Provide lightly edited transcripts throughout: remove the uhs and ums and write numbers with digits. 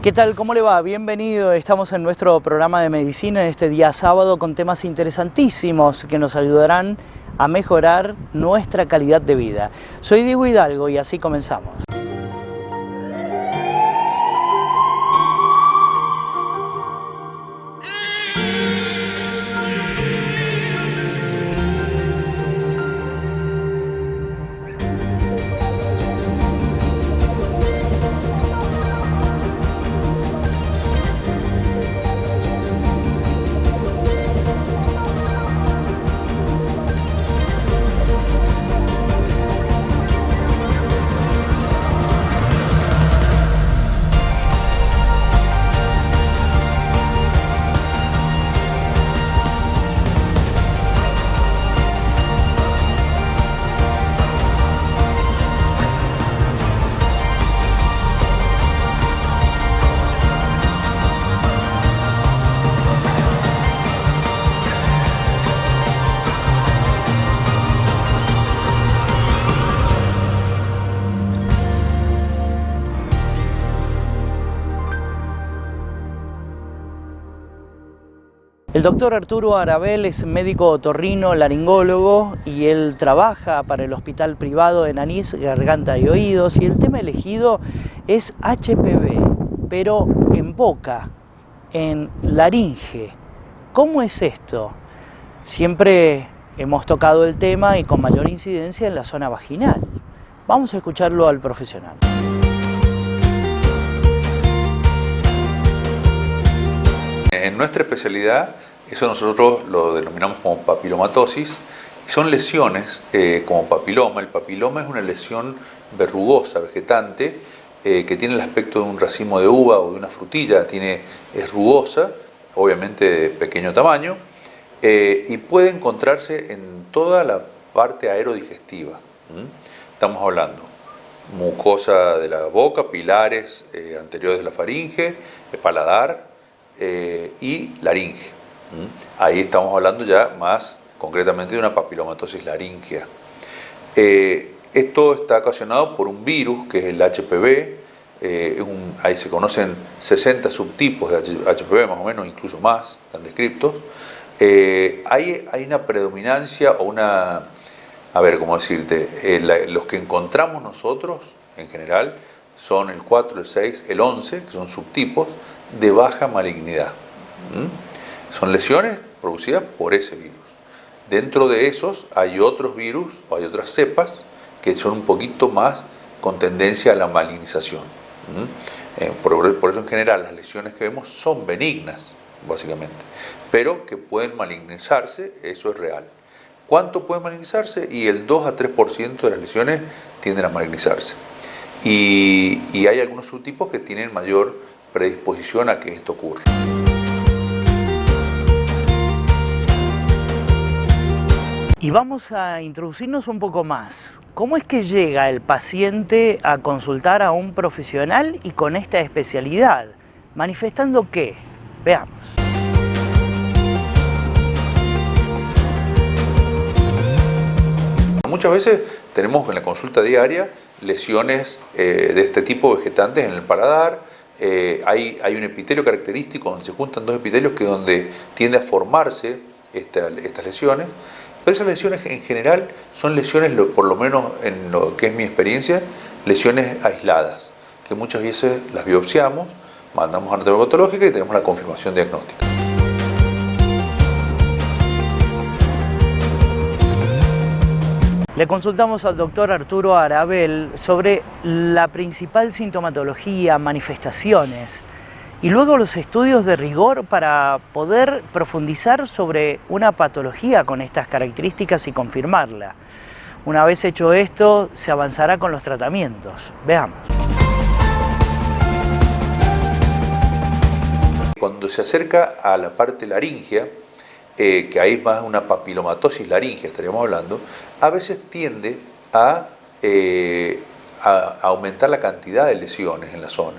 ¿Qué tal? ¿Cómo le va? Bienvenido. Estamos en nuestro programa de medicina en este día sábado con temas interesantísimos que nos ayudarán a mejorar nuestra calidad de vida. Soy Diego Hidalgo y así comenzamos. El doctor Arturo Arabel es médico otorrino laringólogo y él trabaja para el hospital privado de nariz, garganta y oídos, y el tema elegido es HPV, pero en boca, en laringe. ¿Cómo es esto? Siempre hemos tocado el tema y con mayor incidencia en la zona vaginal. Vamos a escucharlo al profesional. En nuestra especialidad, eso nosotros lo denominamos como papilomatosis, son lesiones como papiloma. El papiloma es una lesión verrugosa, vegetante, que tiene el aspecto de un racimo de uva o de una frutilla, es rugosa, obviamente de pequeño tamaño, y puede encontrarse en toda la parte aerodigestiva. Estamos hablando mucosa de la boca, pilares anteriores de la faringe, el paladar, y laringe. Ahí estamos hablando ya más concretamente de una papilomatosis laríngea. Esto está ocasionado por un virus que es el HPV. Ahí se conocen 60 subtipos de HPV, más o menos, incluso más, están descritos. Hay una predominancia o una, a ver, ¿cómo decirte? Los que encontramos nosotros, en general, son el 4, el 6, el 11, que son subtipos de baja malignidad. Son lesiones producidas por ese virus. Dentro de esos hay otros virus o hay otras cepas que son un poquito más con tendencia a la malignización. Por eso en general las lesiones que vemos son benignas, básicamente, pero que pueden malignizarse, eso es real. ¿Cuánto pueden malignizarse? Y el 2 a 3% de las lesiones tienden a malignizarse. Y hay algunos subtipos que tienen mayor predisposición a que esto ocurra. Y vamos a introducirnos un poco más. ¿Cómo es que llega el paciente a consultar a un profesional y con esta especialidad? ¿Manifestando qué? Veamos. Muchas veces tenemos en la consulta diaria lesiones de este tipo vegetantes en el paladar. Hay un epitelio característico donde se juntan dos epitelios que donde tiende a formarse estas lesiones. Pero esas lesiones en general son lesiones, por lo menos en lo que es mi experiencia, lesiones aisladas, que muchas veces las biopsiamos, mandamos a la dermatológica y tenemos la confirmación diagnóstica. Le consultamos al doctor Arturo Arabel sobre la principal sintomatología, manifestaciones y luego los estudios de rigor para poder profundizar sobre una patología con estas características y confirmarla. Una vez hecho esto, se avanzará con los tratamientos. Veamos. Cuando se acerca a la parte laringea, que ahí es más una papilomatosis laringea, estaríamos hablando, a veces tiende a aumentar la cantidad de lesiones en la zona,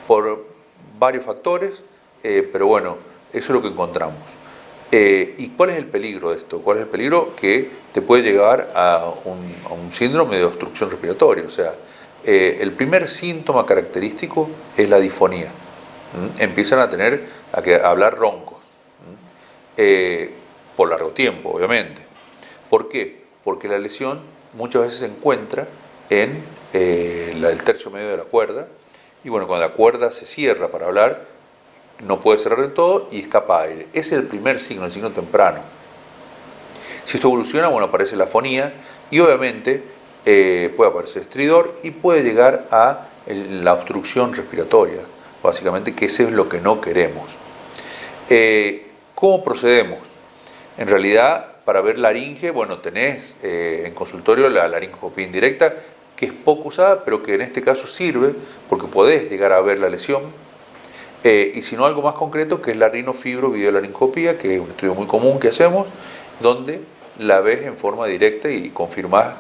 por varios factores, pero bueno, eso es lo que encontramos. ¿Y cuál es el peligro de esto? ¿Cuál es el peligro? Que te puede llevar a un síndrome de obstrucción respiratoria. O sea, el primer síntoma característico es la disfonía. empiezan a hablar roncos, por largo tiempo, obviamente. ¿Por qué? Porque la lesión muchas veces se encuentra en el tercio medio de la cuerda, y bueno, cuando la cuerda se cierra para hablar, no puede cerrar del todo y escapa aire. Ese es el primer signo, el signo temprano. Si esto evoluciona, bueno, aparece la afonía y obviamente puede aparecer estridor y puede llegar a la obstrucción respiratoria, básicamente, que ese es lo que no queremos. ¿Cómo procedemos? En realidad, para ver laringe, bueno, tenés en consultorio la laringoscopía indirecta, que es poco usada, pero que en este caso sirve porque podés llegar a ver la lesión. Y si no, algo más concreto, que es la rinofibrovideolaringoscopía, que es un estudio muy común que hacemos, donde la ves en forma directa y confirmás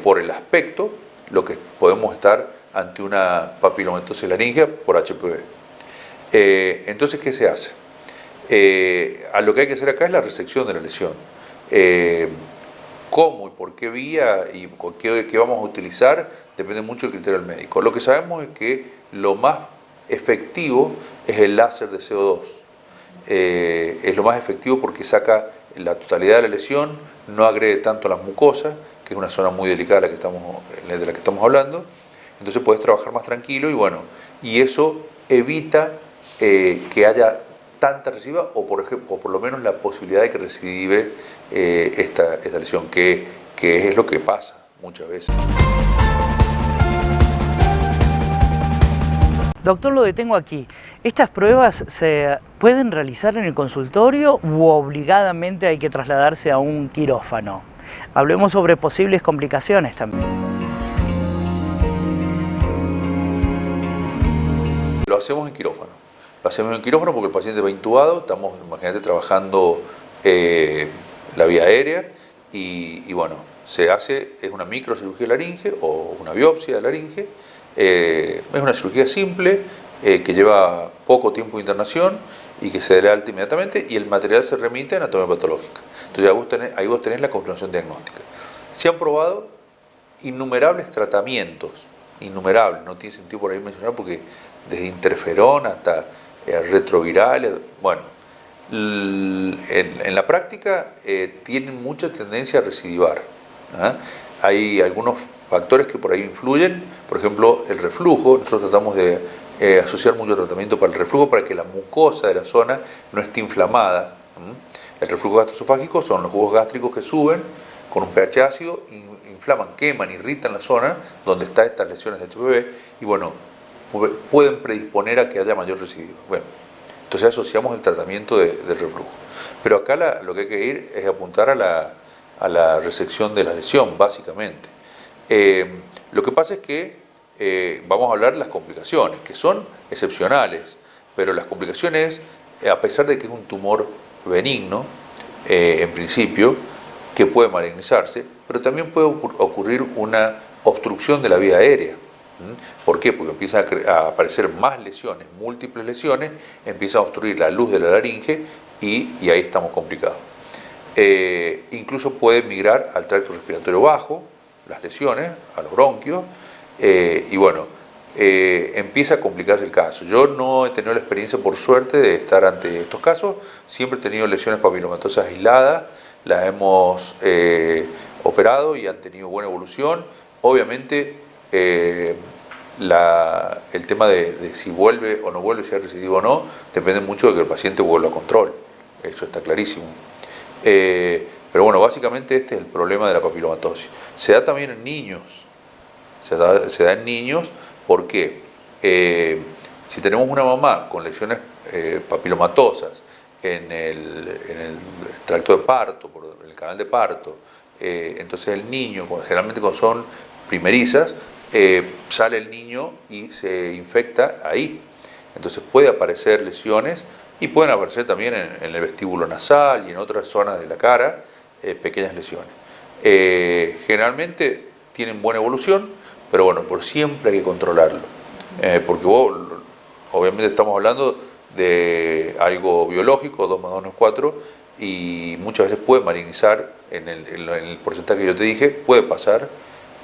por el aspecto lo que podemos estar ante una papilomatosis laringea por HPV. Entonces, ¿qué se hace? A lo que hay que hacer acá es la resección de la lesión. ¿Cómo y por qué vía y qué vamos a utilizar? Depende mucho del criterio del médico. Lo que sabemos es que lo más efectivo es el láser de CO2. Es lo más efectivo porque saca la totalidad de la lesión, no agrede tanto a las mucosas, que es una zona muy delicada de la que estamos hablando. Entonces puedes trabajar más tranquilo y bueno, y eso evita que haya tanta recidiva o por lo menos la posibilidad de que recidive esta lesión, que es lo que pasa muchas veces. Doctor, lo detengo aquí. ¿Estas pruebas se pueden realizar en el consultorio u obligadamente hay que trasladarse a un quirófano? Hablemos sobre posibles complicaciones también. Lo hacemos en quirófano. Lo hacemos en quirófano porque el paciente va intubado, estamos, imagínate, trabajando la vía aérea y bueno, es una microcirugía de laringe o una biopsia de laringe. Es una cirugía simple que lleva poco tiempo de internación y que se da alta inmediatamente y el material se remite a anatomía patológica. Entonces ahí vos tenés la confirmación diagnóstica. Se han probado innumerables tratamientos, innumerables, no tiene sentido por ahí mencionar porque desde interferón hasta retrovirales, bueno, en la práctica tienen mucha tendencia a recidivar. Hay algunos factores que por ahí influyen, por ejemplo el reflujo. Nosotros tratamos de asociar mucho tratamiento para el reflujo para que la mucosa de la zona no esté inflamada. El reflujo gastroesofágico son los jugos gástricos que suben con un pH ácido, inflaman, queman, irritan la zona donde están estas lesiones de HPV y bueno, pueden predisponer a que haya mayor recidiva. Bueno, entonces asociamos el tratamiento del reflujo. Pero acá lo que hay que ir es apuntar a la resección de la lesión, básicamente. Lo que pasa es que vamos a hablar de las complicaciones, que son excepcionales, pero las complicaciones, a pesar de que es un tumor benigno, en principio, que puede malignizarse, pero también puede ocurrir una obstrucción de la vía aérea. ¿Por qué? Porque empiezan a aparecer más lesiones, múltiples lesiones, empieza a obstruir la luz de la laringe y ahí estamos complicados. Incluso puede migrar al tracto respiratorio bajo, las lesiones, a los bronquios, y bueno, empieza a complicarse el caso. Yo no he tenido la experiencia, por suerte, de estar ante estos casos. Siempre he tenido lesiones papilomatosas aisladas, las hemos operado y han tenido buena evolución. Obviamente, el tema de si vuelve o no vuelve, si es recidivo o no, depende mucho de que el paciente vuelva a control. Eso está clarísimo. Pero bueno, básicamente este es el problema de la papilomatosis. Se da también en niños. Se da en niños porque si tenemos una mamá con lesiones papilomatosas en el tracto de parto, en el canal de parto, entonces el niño, generalmente cuando son primerizas, sale el niño y se infecta ahí. Entonces puede aparecer lesiones y pueden aparecer también en el vestíbulo nasal y en otras zonas de la cara, pequeñas lesiones. Generalmente tienen buena evolución, pero bueno, por siempre hay que controlarlo. Porque obviamente estamos hablando de algo biológico, 2 más 2 no es 4, y muchas veces puede malignizar en el porcentaje que yo te dije, puede pasar,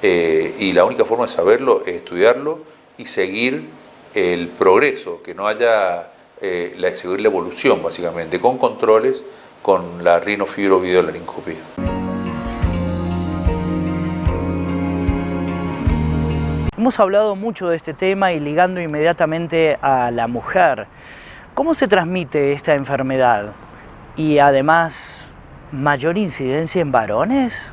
y la única forma de saberlo es estudiarlo y seguir el progreso, que no haya seguir la evolución básicamente, con controles con la rinofibrovideolaringoscopía. Hemos hablado mucho de este tema y ligando inmediatamente a la mujer. ¿Cómo se transmite esta enfermedad? Y además, ¿mayor incidencia en varones?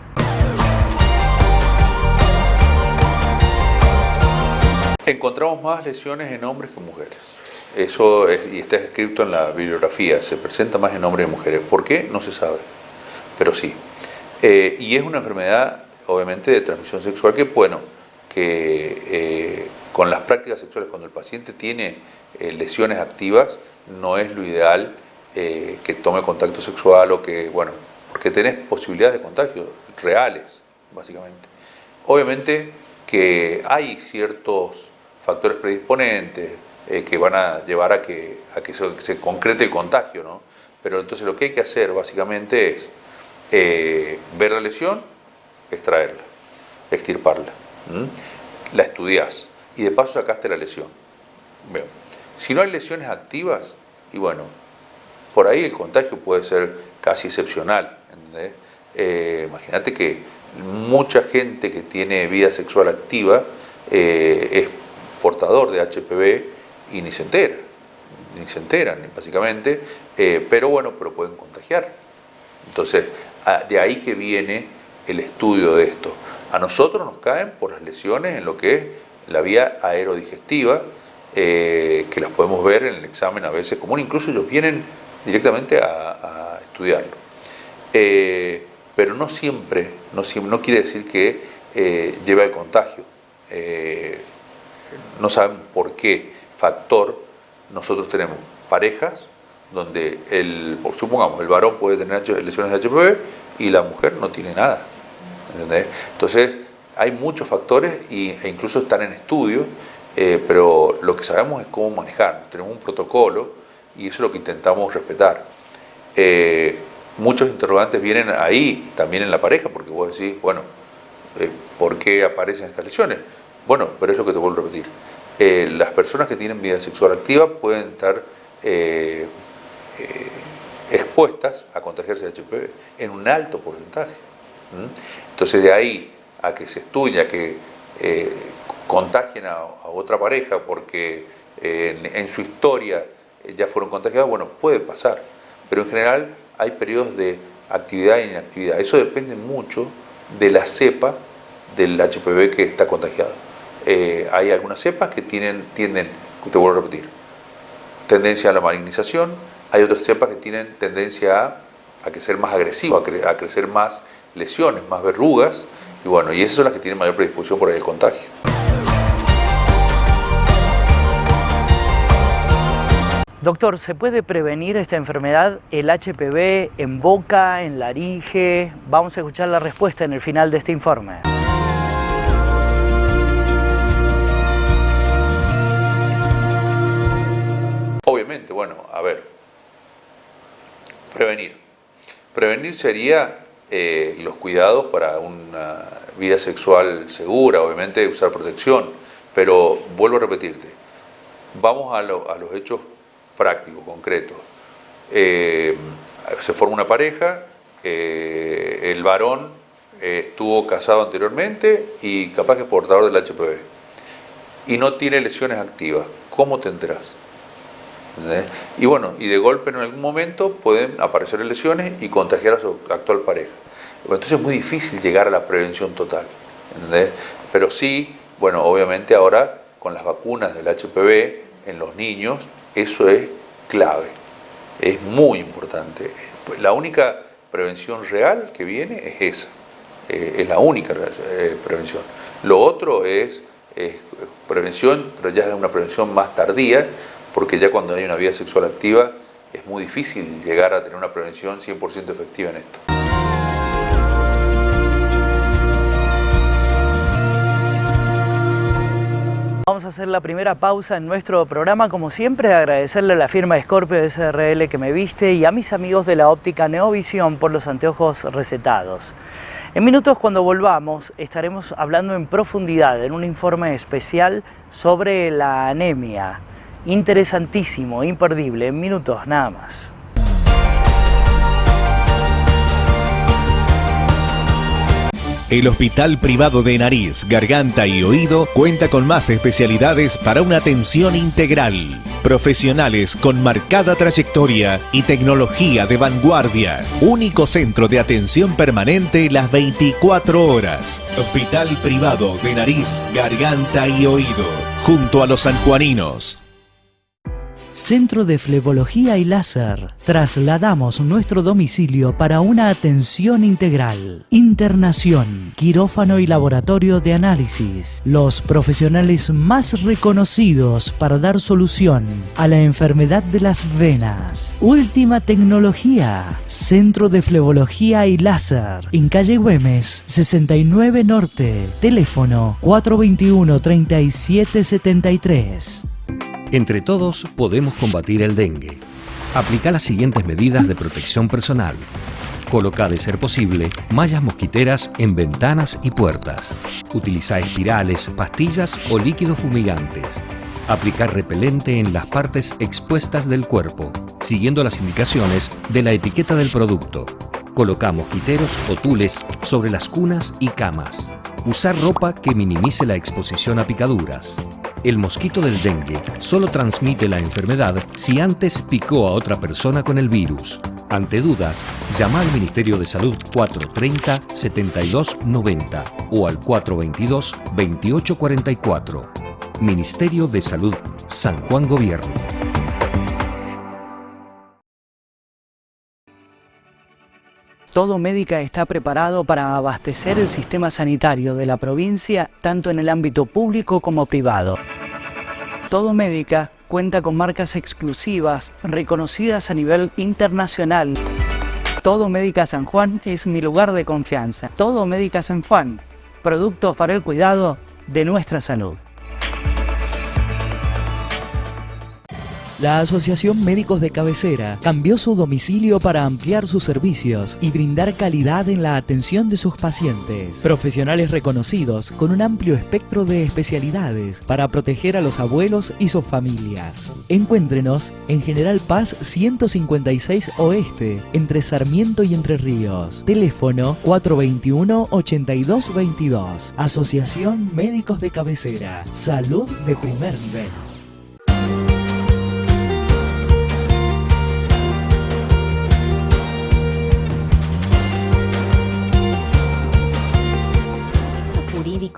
Encontramos más lesiones en hombres que en mujeres. Eso y está escrito en la bibliografía, se presenta más en hombres que en mujeres. ¿Por qué? No se sabe, pero sí. Y es una enfermedad, obviamente, de transmisión sexual que, bueno, con las prácticas sexuales, cuando el paciente tiene lesiones activas, no es lo ideal que tome contacto sexual o que, bueno, porque tenés posibilidades de contagio reales, básicamente. Obviamente que hay ciertos factores predisponentes que van a llevar a que se concrete el contagio, ¿no? Pero entonces lo que hay que hacer básicamente es ver la lesión, extraerla, extirparla. La estudiás y de paso sacaste la lesión. Bien. Si no hay lesiones activas, y bueno, por ahí el contagio puede ser casi excepcional, ¿entendés? Imagínate que mucha gente que tiene vida sexual activa es portador de HPV y ni se enteran básicamente, pero bueno, pero pueden contagiar. Entonces, de ahí que viene el estudio de esto. A nosotros nos caen por las lesiones en lo que es la vía aerodigestiva, que las podemos ver en el examen a veces común, incluso ellos vienen directamente a estudiarlo. Pero no siempre, no quiere decir que lleve al contagio. No saben por qué factor. Nosotros tenemos parejas donde, supongamos, el varón puede tener lesiones de HPV y la mujer no tiene nada. ¿Entendés? Entonces, hay muchos factores e incluso están en estudio, pero lo que sabemos es cómo manejar. Tenemos un protocolo y eso es lo que intentamos respetar. Muchos interrogantes vienen ahí, también en la pareja, porque vos decís, bueno, ¿por qué aparecen estas lesiones? Bueno, pero es lo que te vuelvo a repetir. Las personas que tienen vida sexual activa pueden estar expuestas a contagiarse de HPV en un alto porcentaje. Entonces, de ahí a que se estudia que contagien a otra pareja porque en su historia ya fueron contagiados, bueno, puede pasar, pero en general hay periodos de actividad e inactividad. Eso depende mucho de la cepa del HPV que está contagiado. Hay algunas cepas que tienden, te vuelvo a repetir, tendencia a la malignización. Hay otras cepas que tienen tendencia a que ser más agresivo, a crecer más lesiones, más verrugas, y bueno, y esas son las que tienen mayor predisposición por el contagio. Doctor, ¿se puede prevenir esta enfermedad, el HPV, en boca, en laringe? Vamos a escuchar la respuesta en el final de este informe. Obviamente, bueno, a ver, prevenir. Prevenir sería los cuidados para una vida sexual segura, obviamente usar protección, pero vuelvo a repetirte, vamos a los hechos prácticos, concretos. Se forma una pareja, el varón estuvo casado anteriormente y capaz que es portador del HPV y no tiene lesiones activas. ¿Cómo te enterás? ¿Entendés? Y bueno, y de golpe en algún momento pueden aparecer lesiones y contagiar a su actual pareja. Entonces es muy difícil llegar a la prevención total, ¿entendés? Pero sí, bueno, obviamente ahora con las vacunas del HPV en los niños, eso es clave, es muy importante. La única prevención real que viene es esa, es la única prevención. Lo otro es prevención, pero ya es una prevención más tardía, porque ya cuando hay una vida sexual activa es muy difícil llegar a tener una prevención 100% efectiva en esto. Vamos a hacer la primera pausa en nuestro programa. Como siempre, agradecerle a la firma Scorpio SRL que me viste y a mis amigos de la óptica Neovisión por los anteojos recetados. En minutos, cuando volvamos, estaremos hablando en profundidad en un informe especial sobre la anemia. Interesantísimo, imperdible, en minutos nada más. El Hospital Privado de Nariz, Garganta y Oído cuenta con más especialidades para una atención integral. Profesionales con marcada trayectoria y tecnología de vanguardia. Único centro de atención permanente las 24 horas. Hospital Privado de Nariz, Garganta y Oído. Junto a los sanjuaninos. Centro de Flebología y Láser. Trasladamos nuestro domicilio para una atención integral. Internación, quirófano y laboratorio de análisis. Los profesionales más reconocidos para dar solución a la enfermedad de las venas. Última tecnología. Centro de Flebología y Láser. En calle Güemes, 69 Norte. Teléfono 421-3773. Entre todos podemos combatir el dengue. Aplica las siguientes medidas de protección personal. Coloca, de ser posible, mallas mosquiteras en ventanas y puertas. Utiliza espirales, pastillas o líquidos fumigantes. Aplicar repelente en las partes expuestas del cuerpo, siguiendo las indicaciones de la etiqueta del producto. Coloca mosquiteros o tules sobre las cunas y camas. Usar ropa que minimice la exposición a picaduras. El mosquito del dengue solo transmite la enfermedad si antes picó a otra persona con el virus. Ante dudas, llama al Ministerio de Salud 430-7290 o al 422-2844. Ministerio de Salud, San Juan Gobierno. Todo Médica está preparado para abastecer el sistema sanitario de la provincia, tanto en el ámbito público como privado. Todo Médica cuenta con marcas exclusivas, reconocidas a nivel internacional. Todo Médica San Juan es mi lugar de confianza. Todo Médica San Juan, productos para el cuidado de nuestra salud. La Asociación Médicos de Cabecera cambió su domicilio para ampliar sus servicios y brindar calidad en la atención de sus pacientes. Profesionales reconocidos con un amplio espectro de especialidades para proteger a los abuelos y sus familias. Encuéntrenos en General Paz 156 Oeste, entre Sarmiento y Entre Ríos. Teléfono 421-8222. Asociación Médicos de Cabecera. Salud de primer nivel.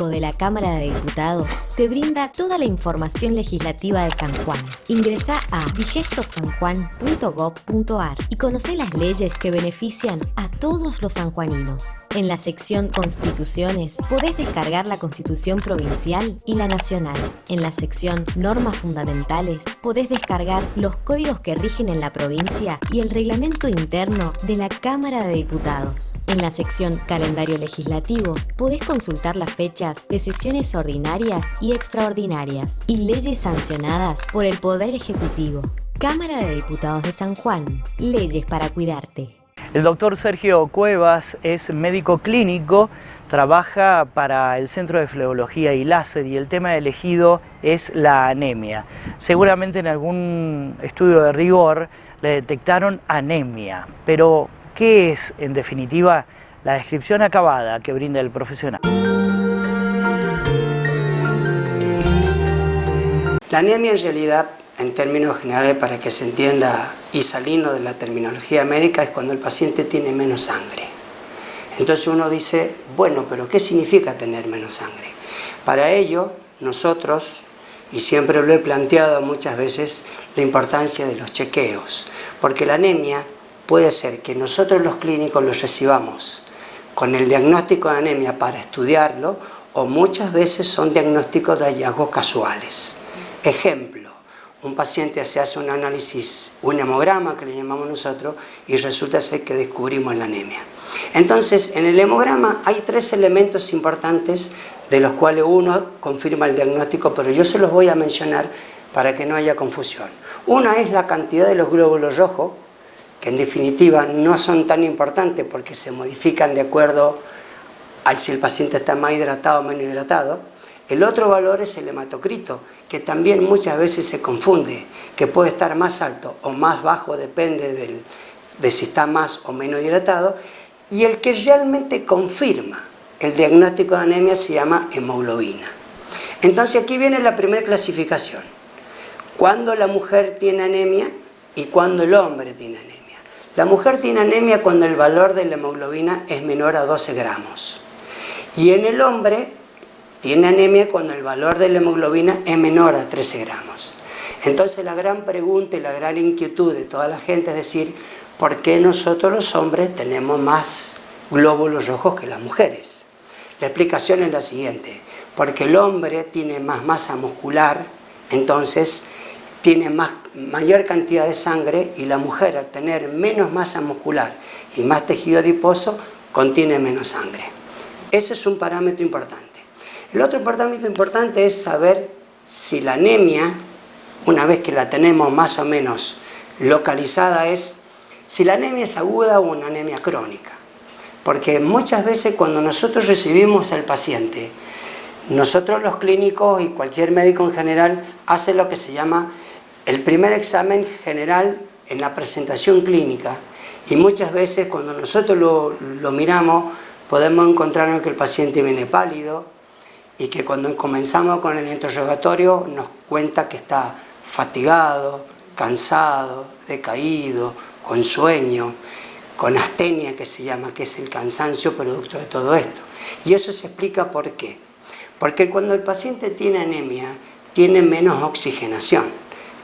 De la Cámara de Diputados te brinda toda la información legislativa de San Juan. Ingresa a digestosanjuan.gov.ar y conoce las leyes que benefician a todos los sanjuaninos. En la sección Constituciones podés descargar la Constitución Provincial y la Nacional. En la sección Normas Fundamentales podés descargar los códigos que rigen en la provincia y el reglamento interno de la Cámara de Diputados. En la sección Calendario Legislativo podés consultar las fechas de sesiones ordinarias y extraordinarias y leyes sancionadas por el Poder Ejecutivo. Cámara de Diputados de San Juan. Leyes para cuidarte. El doctor Sergio Cuevas es médico clínico, trabaja para el Centro de Flebología y Láser y el tema elegido es la anemia. Seguramente en algún estudio de rigor le detectaron anemia, pero ¿qué es en definitiva la descripción acabada que brinda el profesional? La anemia en realidad, en términos generales, para que se entienda y salirnos de la terminología médica, es cuando el paciente tiene menos sangre. Entonces uno dice, bueno, pero ¿qué significa tener menos sangre? Para ello, nosotros, y siempre lo he planteado muchas veces, la importancia de los chequeos, porque la anemia puede ser que nosotros los clínicos los recibamos con el diagnóstico de anemia para estudiarlo, o muchas veces son diagnósticos de hallazgos casuales. Ejemplo, un paciente se hace un análisis, un hemograma que le llamamos nosotros, y resulta ser que descubrimos la anemia. Entonces, en el hemograma hay 3 elementos importantes de los cuales uno confirma el diagnóstico, pero yo se los voy a mencionar para que no haya confusión. Una es la cantidad de los glóbulos rojos, que en definitiva no son tan importantes porque se modifican de acuerdo si el paciente está más hidratado o menos hidratado. El otro valor es el hematocrito, que también muchas veces se confunde, que puede estar más alto o más bajo, depende de si está más o menos hidratado. Y el que realmente confirma el diagnóstico de anemia se llama hemoglobina. Entonces aquí viene la primera clasificación. Cuando la mujer tiene anemia y cuando el hombre tiene anemia. La mujer tiene anemia cuando el valor de la hemoglobina es menor a 12 gramos. Y en el hombre tiene anemia cuando el valor de la hemoglobina es menor a 13 gramos. Entonces la gran pregunta y la gran inquietud de toda la gente es decir, ¿por qué nosotros los hombres tenemos más glóbulos rojos que las mujeres? La explicación es la siguiente, porque el hombre tiene más masa muscular, entonces tiene mayor cantidad de sangre y la mujer al tener menos masa muscular y más tejido adiposo contiene menos sangre. Ese es un parámetro importante. El otro parámetro importante es saber si la anemia, una vez que la tenemos más o menos localizada, es si la anemia es aguda o una anemia crónica. Porque muchas veces cuando nosotros recibimos al paciente, nosotros los clínicos y cualquier médico en general hace lo que se llama el primer examen general en la presentación clínica. Y muchas veces cuando nosotros lo miramos podemos encontrarnos que el paciente viene pálido y que cuando comenzamos con el interrogatorio nos cuenta que está fatigado, cansado, decaído, con sueño, con astenia que se llama, que es el cansancio producto de todo esto. Y eso se explica por qué. Porque cuando el paciente tiene anemia, tiene menos oxigenación.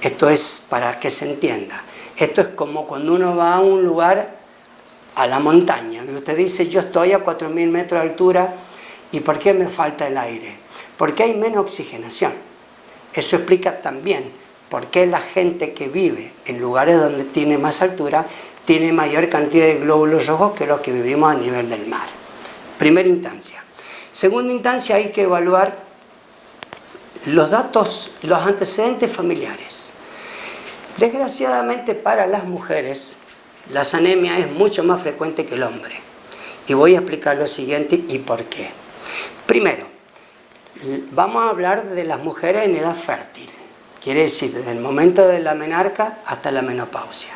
Esto es para que se entienda. Esto es como cuando uno va a un lugar, a la montaña, y usted dice, yo estoy a 4.000 metros de altura, ¿y por qué me falta el aire? Porque hay menos oxigenación. Eso explica también por qué la gente que vive en lugares donde tiene más altura tiene mayor cantidad de glóbulos rojos que los que vivimos a nivel del mar. Primera instancia. Segunda instancia, hay que evaluar los datos, los antecedentes familiares. Desgraciadamente para las mujeres, la anemia es mucho más frecuente que el hombre. Y voy a explicar lo siguiente y por qué. Primero, vamos a hablar de las mujeres en edad fértil. Quiere decir, desde el momento de la menarca hasta la menopausia.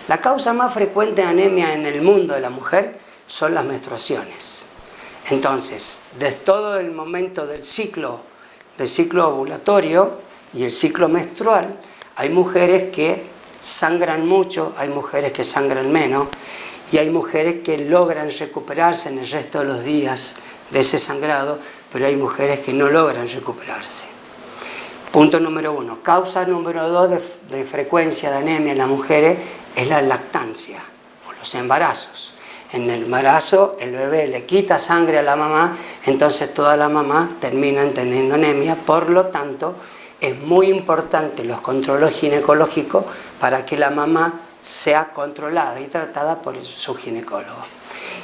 La causa más frecuente de anemia en el mundo de la mujer son las menstruaciones. Entonces, desde todo el momento del ciclo ovulatorio y el ciclo menstrual, hay mujeres que sangran mucho, hay mujeres que sangran menos y hay mujeres que logran recuperarse en el resto de los días de ese sangrado, pero hay mujeres que no logran recuperarse. Punto número 1. Causa número 2 de frecuencia de anemia en las mujeres es la lactancia o los embarazos. En el embarazo el bebé le quita sangre a la mamá, entonces toda la mamá termina teniendo anemia, por lo tanto es muy importante los controles ginecológicos para que la mamá sea controlada y tratada por su ginecólogo.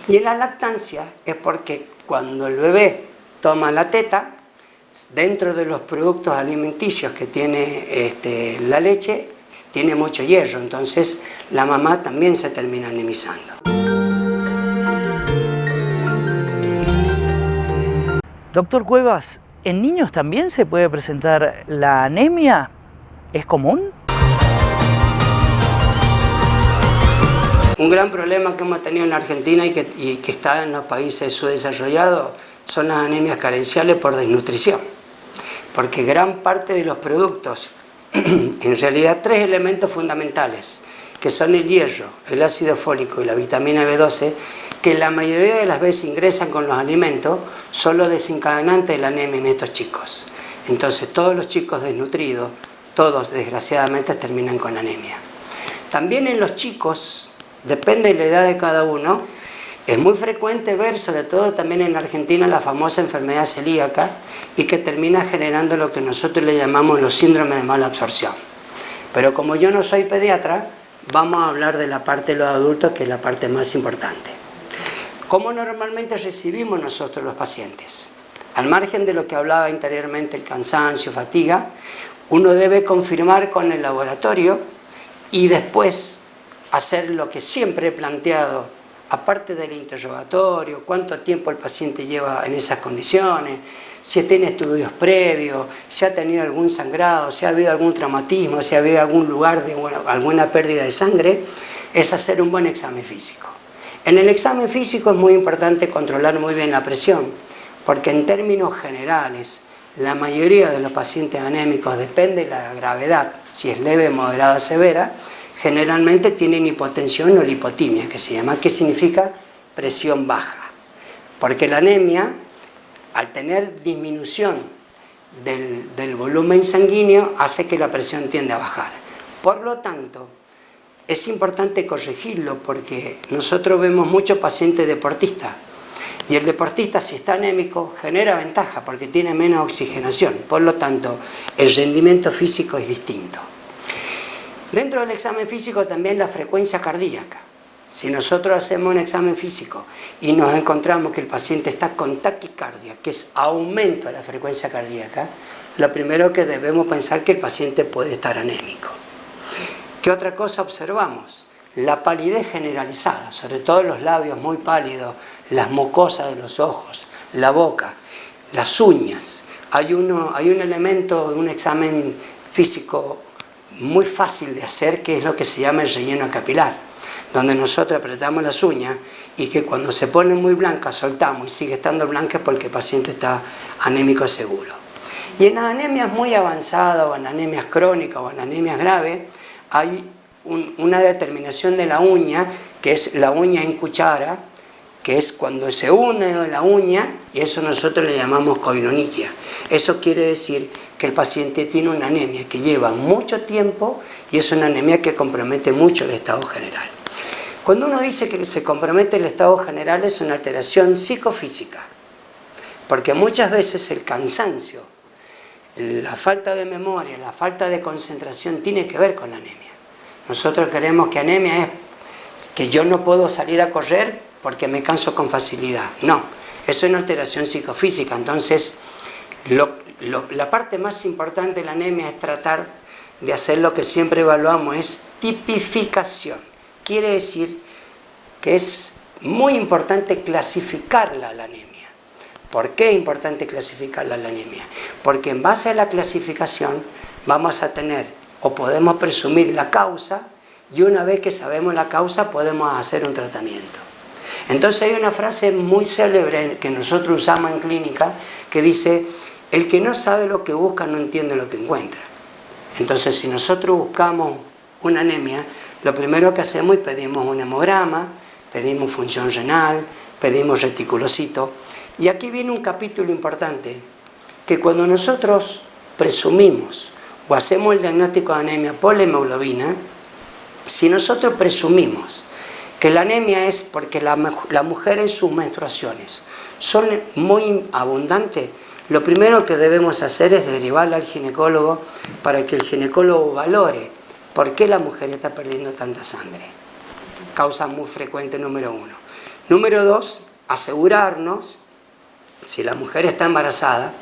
Y en la lactancia es porque cuando el bebé toma la teta, dentro de los productos alimenticios que tiene la leche, tiene mucho hierro, entonces la mamá también se termina anemizando. Doctor Cuevas, ¿en niños también se puede presentar la anemia? ¿Es común? Un gran problema que hemos tenido en Argentina y que está en los países subdesarrollados son las anemias carenciales por desnutrición. Porque gran parte de los productos, en realidad 3 elementos fundamentales, que son el hierro, el ácido fólico y la vitamina B12, que la mayoría de las veces ingresan con los alimentos, son los desencadenantes de la anemia en estos chicos. Entonces todos los chicos desnutridos, todos desgraciadamente terminan con anemia. También en los chicos, depende de la edad de cada uno, es muy frecuente ver, sobre todo también en Argentina, la famosa enfermedad celíaca y que termina generando lo que nosotros le llamamos los síndromes de mala absorción. Pero como yo no soy pediatra, vamos a hablar de la parte de los adultos, que es la parte más importante. ¿Cómo normalmente recibimos nosotros los pacientes? Al margen de lo que hablaba anteriormente, el cansancio, fatiga, uno debe confirmar con el laboratorio y después hacer lo que siempre he planteado aparte del interrogatorio, cuánto tiempo el paciente lleva en esas condiciones, si tiene estudios previos, si ha tenido algún sangrado, si ha habido algún traumatismo, si ha habido algún lugar de alguna pérdida de sangre, es hacer un buen examen físico. En el examen físico es muy importante controlar muy bien la presión, porque en términos generales, la mayoría de los pacientes anémicos, depende de la gravedad, si es leve, moderada, severa, generalmente tienen hipotensión o lipotimia, que se llama, que significa presión baja. Porque la anemia, al tener disminución del volumen sanguíneo, hace que la presión tiende a bajar. Por lo tanto, es importante corregirlo porque nosotros vemos muchos pacientes deportistas. Y el deportista, si está anémico, genera ventaja porque tiene menos oxigenación. Por lo tanto, el rendimiento físico es distinto. Dentro del examen físico también la frecuencia cardíaca. Si nosotros hacemos un examen físico y nos encontramos que el paciente está con taquicardia, que es aumento de la frecuencia cardíaca, lo primero que debemos pensar que el paciente puede estar anémico. ¿Qué otra cosa observamos? La palidez generalizada, sobre todo los labios muy pálidos, las mucosas de los ojos, la boca, las uñas. Hay un elemento, un examen físico muy fácil de hacer, que es lo que se llama el relleno capilar, donde nosotros apretamos las uñas y que cuando se pone muy blanca soltamos y sigue estando blanca porque el paciente está anémico seguro. Y en las anemias muy avanzadas, o en anemias crónicas, o en anemias graves, hay una determinación de la uña, que es la uña en cuchara, que es cuando se une la uña, y eso nosotros le llamamos koiloniquia. Eso quiere decir que el paciente tiene una anemia que lleva mucho tiempo y es una anemia que compromete mucho el estado general. Cuando uno dice que se compromete el estado general, es una alteración psicofísica, porque muchas veces el cansancio, la falta de memoria, la falta de concentración tiene que ver con la anemia. Nosotros creemos que anemia es que yo no puedo salir a correr porque me canso con facilidad. No, eso es una alteración psicofísica. Entonces, la parte más importante de la anemia es tratar de hacer lo que siempre evaluamos, es tipificación. Quiere decir que es muy importante clasificarla la anemia. ¿Por qué es importante clasificarla la anemia? Porque en base a la clasificación vamos a tener o podemos presumir la causa, y una vez que sabemos la causa podemos hacer un tratamiento. Entonces hay una frase muy célebre que nosotros usamos en clínica que dice: el que no sabe lo que busca no entiende lo que encuentra. Entonces, si nosotros buscamos una anemia, lo primero que hacemos es pedimos un hemograma, pedimos función renal, pedimos reticulocito. Y aquí viene un capítulo importante, que cuando nosotros presumimos o hacemos el diagnóstico de anemia por la hemoglobina, si nosotros presumimos que la anemia es porque la mujer en sus menstruaciones son muy abundantes, lo primero que debemos hacer es derivarla al ginecólogo para que el ginecólogo valore por qué la mujer está perdiendo tanta sangre. Causa muy frecuente número 1. Número 2, asegurarnos, si la mujer está embarazada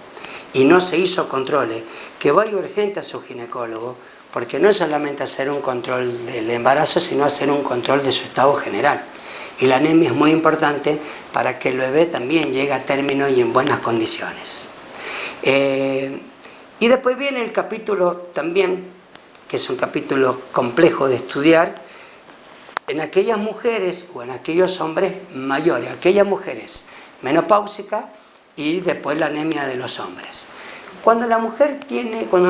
y no se hizo controles, que vaya urgente a su ginecólogo, porque no es solamente hacer un control del embarazo, sino hacer un control de su estado general. Y la anemia es muy importante para que el bebé también llegue a término y en buenas condiciones. Y después viene el capítulo también, que es un capítulo complejo de estudiar, en aquellas mujeres o en aquellos hombres mayores, aquellas mujeres menopáusicas y después la anemia de los hombres. Cuando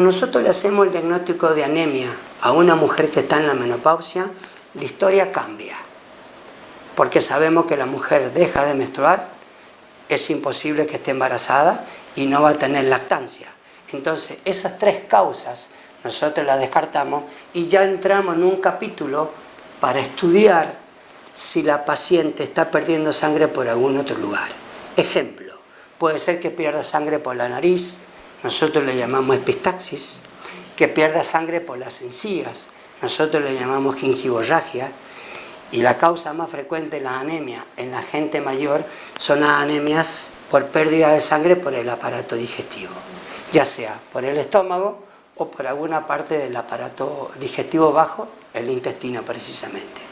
nosotros le hacemos el diagnóstico de anemia a una mujer que está en la menopausia, la historia cambia. Porque sabemos que la mujer deja de menstruar, es imposible que esté embarazada y no va a tener lactancia. Entonces, esas 3 causas nosotros las descartamos y ya entramos en un capítulo para estudiar si la paciente está perdiendo sangre por algún otro lugar. Ejemplo, puede ser que pierda sangre por la nariz, nosotros le llamamos epistaxis, que pierda sangre por las encías, nosotros le llamamos gingivorragia, y la causa más frecuente de las anemias en la gente mayor son las anemias por pérdida de sangre por el aparato digestivo, ya sea por el estómago o por alguna parte del aparato digestivo bajo, el intestino precisamente.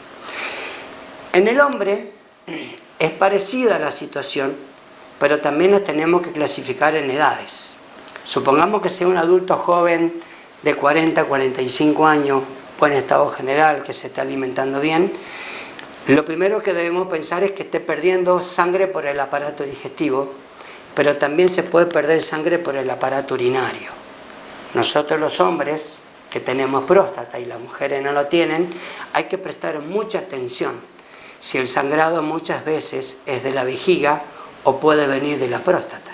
En el hombre es parecida a la situación, pero también la tenemos que clasificar en edades. Supongamos que sea un adulto joven de 40, 45 años, buen estado general, que se está alimentando bien. Lo primero que debemos pensar es que esté perdiendo sangre por el aparato digestivo, pero también se puede perder sangre por el aparato urinario. Nosotros los hombres que tenemos próstata y las mujeres no lo tienen, hay que prestar mucha atención si el sangrado muchas veces es de la vejiga o puede venir de la próstata.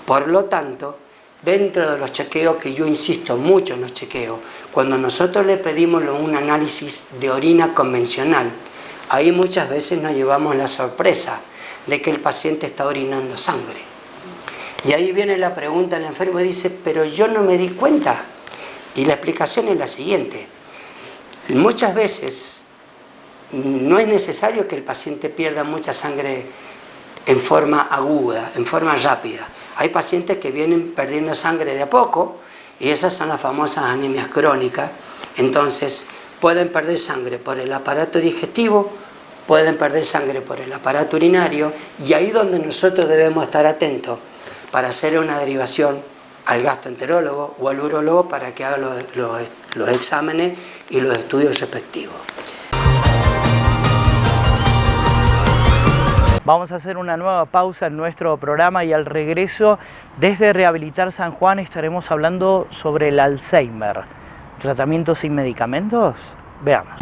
Por lo tanto, dentro de los chequeos, que yo insisto mucho en los chequeos, cuando nosotros le pedimos un análisis de orina convencional, ahí muchas veces nos llevamos la sorpresa de que el paciente está orinando sangre. Y ahí viene la pregunta del enfermo y dice, pero yo no me di cuenta. Y la explicación es la siguiente. Muchas veces no es necesario que el paciente pierda mucha sangre en forma aguda, en forma rápida. Hay pacientes que vienen perdiendo sangre de a poco y esas son las famosas anemias crónicas. Entonces pueden perder sangre por el aparato digestivo, pueden perder sangre por el aparato urinario, y ahí donde nosotros debemos estar atentos para hacer una derivación al gastroenterólogo o al urólogo para que haga los exámenes y los estudios respectivos. Vamos a hacer una nueva pausa en nuestro programa y al regreso, desde Rehabilitar San Juan, estaremos hablando sobre el Alzheimer. ¿Tratamiento sin medicamentos? Veamos.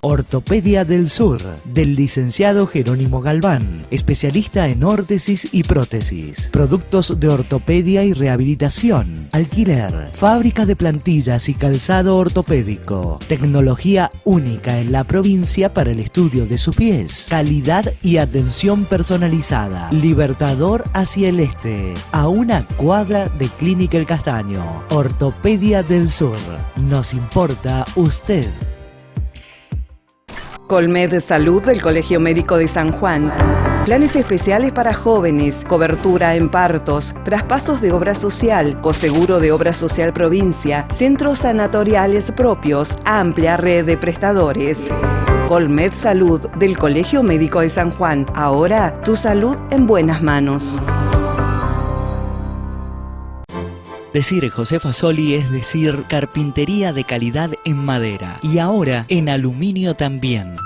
Ortopedia del Sur, del licenciado Jerónimo Galván, especialista en órtesis y prótesis, productos de ortopedia y rehabilitación, alquiler, fábrica de plantillas y calzado ortopédico, tecnología única en la provincia para el estudio de sus pies, calidad y atención personalizada, Libertador hacia el este, a una cuadra de Clínica El Castaño. Ortopedia del Sur, nos importa usted. Colmed Salud del Colegio Médico de San Juan. Planes especiales para jóvenes, cobertura en partos, traspasos de obra social, coseguro de obra social provincia, centros sanatoriales propios, amplia red de prestadores. Colmed Salud del Colegio Médico de San Juan. Ahora tu salud en buenas manos. Decir José Fasoli es decir carpintería de calidad en madera y ahora en aluminio también.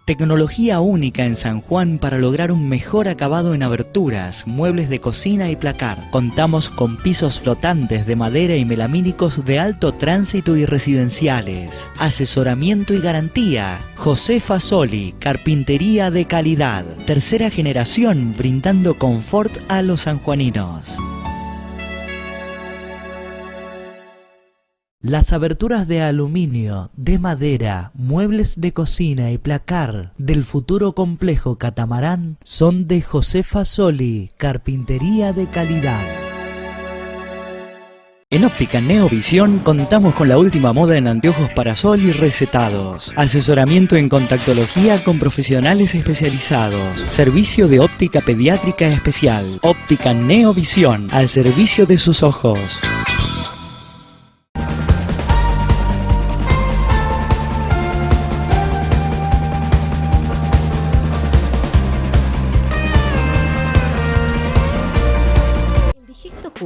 Tecnología única en San Juan para lograr un mejor acabado en aberturas, muebles de cocina y placar. Contamos con pisos flotantes de madera y melamínicos de alto tránsito y residenciales. Asesoramiento y garantía. José Fasoli, carpintería de calidad. Tercera generación brindando confort a los sanjuaninos. Las aberturas de aluminio, de madera, muebles de cocina y placar del futuro complejo Catamarán son de José Fasoli, carpintería de calidad. En Óptica Neovisión contamos con la última moda en anteojos para sol y recetados. Asesoramiento en contactología con profesionales especializados. Servicio de óptica pediátrica especial. Óptica Neovisión, al servicio de sus ojos.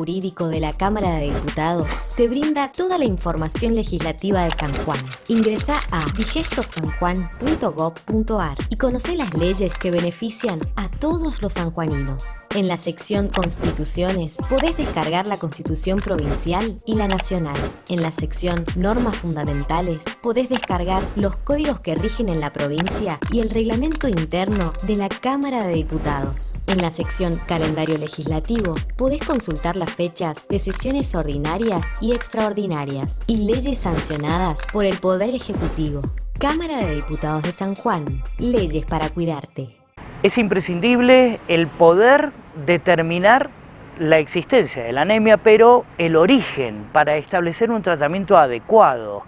Jurídico de la Cámara de Diputados te brinda toda la información legislativa de San Juan. Ingresá a digestosanjuan.gov.ar y conoce las leyes que benefician a todos los sanjuaninos. En la sección Constituciones podés descargar la Constitución Provincial y la Nacional. En la sección Normas Fundamentales podés descargar los códigos que rigen en la provincia y el reglamento interno de la Cámara de Diputados. En la sección Calendario Legislativo podés consultar las fechas de sesiones ordinarias y extraordinarias y leyes sancionadas por el Poder Ejecutivo. Cámara de Diputados de San Juan. Leyes para cuidarte. Es imprescindible el poder determinar la existencia de la anemia, pero el origen para establecer un tratamiento adecuado.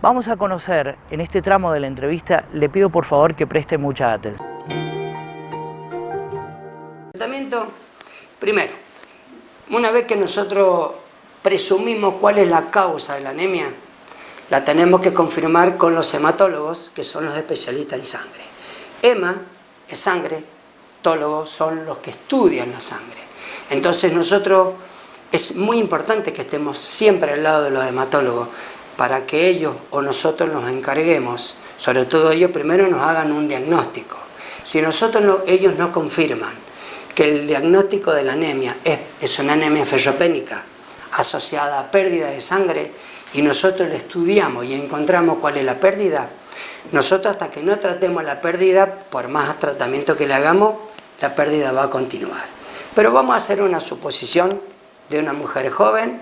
Vamos a conocer en este tramo de la entrevista, le pido por favor que preste mucha atención. Tratamiento, primero, una vez que nosotros presumimos cuál es la causa de la anemia, la tenemos que confirmar con los hematólogos, que son los especialistas en sangre. Hema es sangre, tólogos son los que estudian la sangre. Entonces nosotros, es muy importante que estemos siempre al lado de los hematólogos, para que ellos o nosotros nos encarguemos, sobre todo ellos primero nos hagan un diagnóstico. Si ellos no confirman que el diagnóstico de la anemia es una anemia ferropénica asociada a pérdida de sangre, y nosotros le estudiamos y encontramos cuál es la pérdida, nosotros hasta que no tratemos la pérdida, por más tratamiento que le hagamos, la pérdida va a continuar. Pero vamos a hacer una suposición de una mujer joven,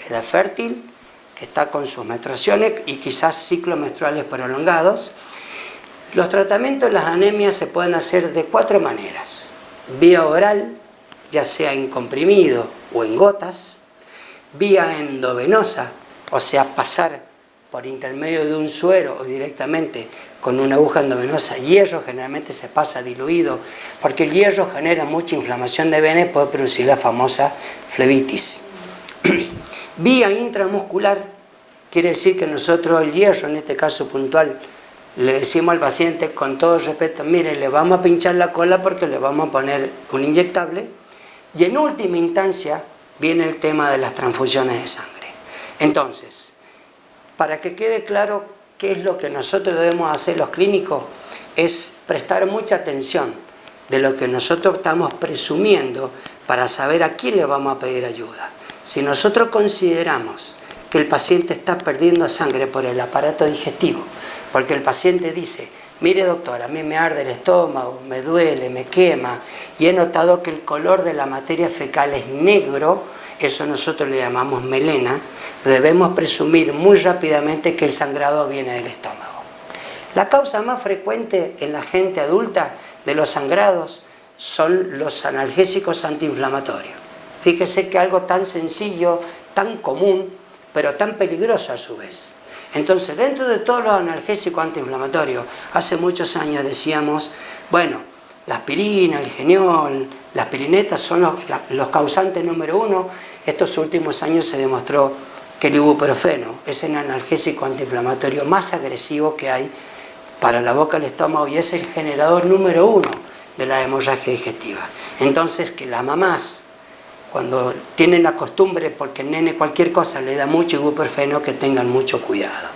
edad fértil, que está con sus menstruaciones y quizás ciclos menstruales prolongados. Los tratamientos de las anemias se pueden hacer de 4 maneras. Vía oral, ya sea en comprimido o en gotas. Vía endovenosa, o sea, pasar por intermedio de un suero o directamente con una aguja endovenosa. Hierro generalmente se pasa diluido, porque el hierro genera mucha inflamación de venas y puede producir la famosa flebitis. Vía intramuscular, quiere decir que nosotros el hierro, en este caso puntual, le decimos al paciente con todo respeto, mire, le vamos a pinchar la cola porque le vamos a poner un inyectable. Y en última instancia viene el tema de las transfusiones de sangre. Entonces, para que quede claro qué es lo que nosotros debemos hacer los clínicos, es prestar mucha atención de lo que nosotros estamos presumiendo para saber a quién le vamos a pedir ayuda. Si nosotros consideramos que el paciente está perdiendo sangre por el aparato digestivo, porque el paciente dice, mire doctor, a mí me arde el estómago, me duele, me quema, y he notado que el color de la materia fecal es negro, eso nosotros le llamamos melena, debemos presumir muy rápidamente que el sangrado viene del estómago. La causa más frecuente en la gente adulta de los sangrados son los analgésicos antiinflamatorios. Fíjese que algo tan sencillo, tan común, pero tan peligroso a su vez. Entonces, dentro de todos los analgésicos antiinflamatorios, hace muchos años decíamos, bueno, la aspirina, el geniol, las pirinetas son los causantes número 1. Estos últimos años se demostró que el ibuprofeno es el analgésico antiinflamatorio más agresivo que hay para la boca y el estómago y es el generador número 1 de la hemorragia digestiva. Entonces, que las mamás, cuando tienen la costumbre, porque el nene cualquier cosa le da mucho ibuprofeno, que tengan mucho cuidado.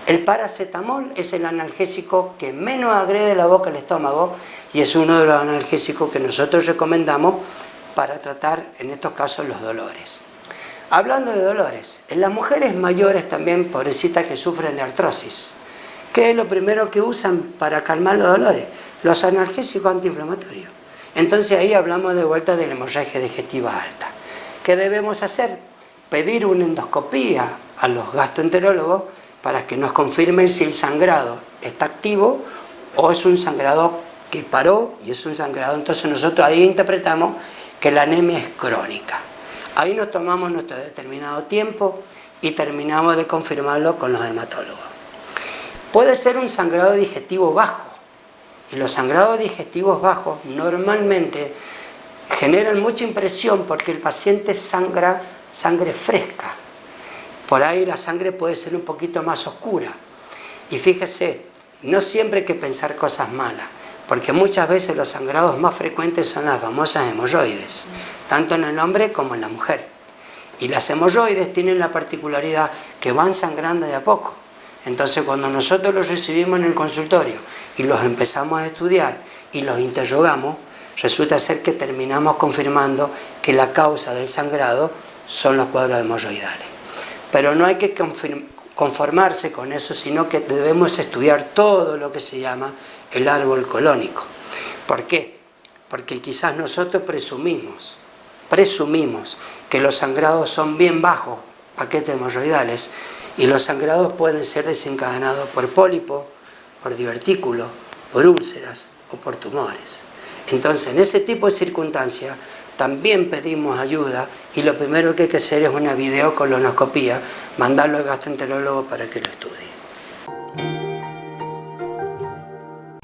El paracetamol es el analgésico que menos agrede la boca y el estómago y es uno de los analgésicos que nosotros recomendamos para tratar, en estos casos, los dolores. Hablando de dolores, en las mujeres mayores también, pobrecitas que sufren de artrosis, ¿qué es lo primero que usan para calmar los dolores? Los analgésicos antiinflamatorios. Entonces ahí hablamos de vuelta de la hemorragia digestiva alta. ¿Qué debemos hacer? Pedir una endoscopía a los gastroenterólogos para que nos confirmen si el sangrado está activo o es un sangrado que paró y es un sangrado. Entonces nosotros ahí interpretamos que la anemia es crónica. Ahí nos tomamos nuestro determinado tiempo y terminamos de confirmarlo con los hematólogos. Puede ser un sangrado digestivo bajo. Y los sangrados digestivos bajos normalmente generan mucha impresión porque el paciente sangra sangre fresca. Por ahí la sangre puede ser un poquito más oscura. Y fíjese, no siempre hay que pensar cosas malas, porque muchas veces los sangrados más frecuentes son las famosas hemorroides, tanto en el hombre como en la mujer. Y las hemorroides tienen la particularidad que van sangrando de a poco. Entonces cuando nosotros los recibimos en el consultorio y los empezamos a estudiar y los interrogamos, resulta ser que terminamos confirmando que la causa del sangrado son los cuadros hemorroidales. Pero no hay que conformarse con eso, sino que debemos estudiar todo lo que se llama el árbol colónico. ¿Por qué? Porque quizás nosotros presumimos que los sangrados son bien bajos, paquetes hemorroidales, y los sangrados pueden ser desencadenados por pólipo, por divertículo, por úlceras o por tumores. Entonces, en ese tipo de circunstancias, también pedimos ayuda y lo primero que hay que hacer es una videocolonoscopía, mandarlo al gastroenterólogo para que lo estudie.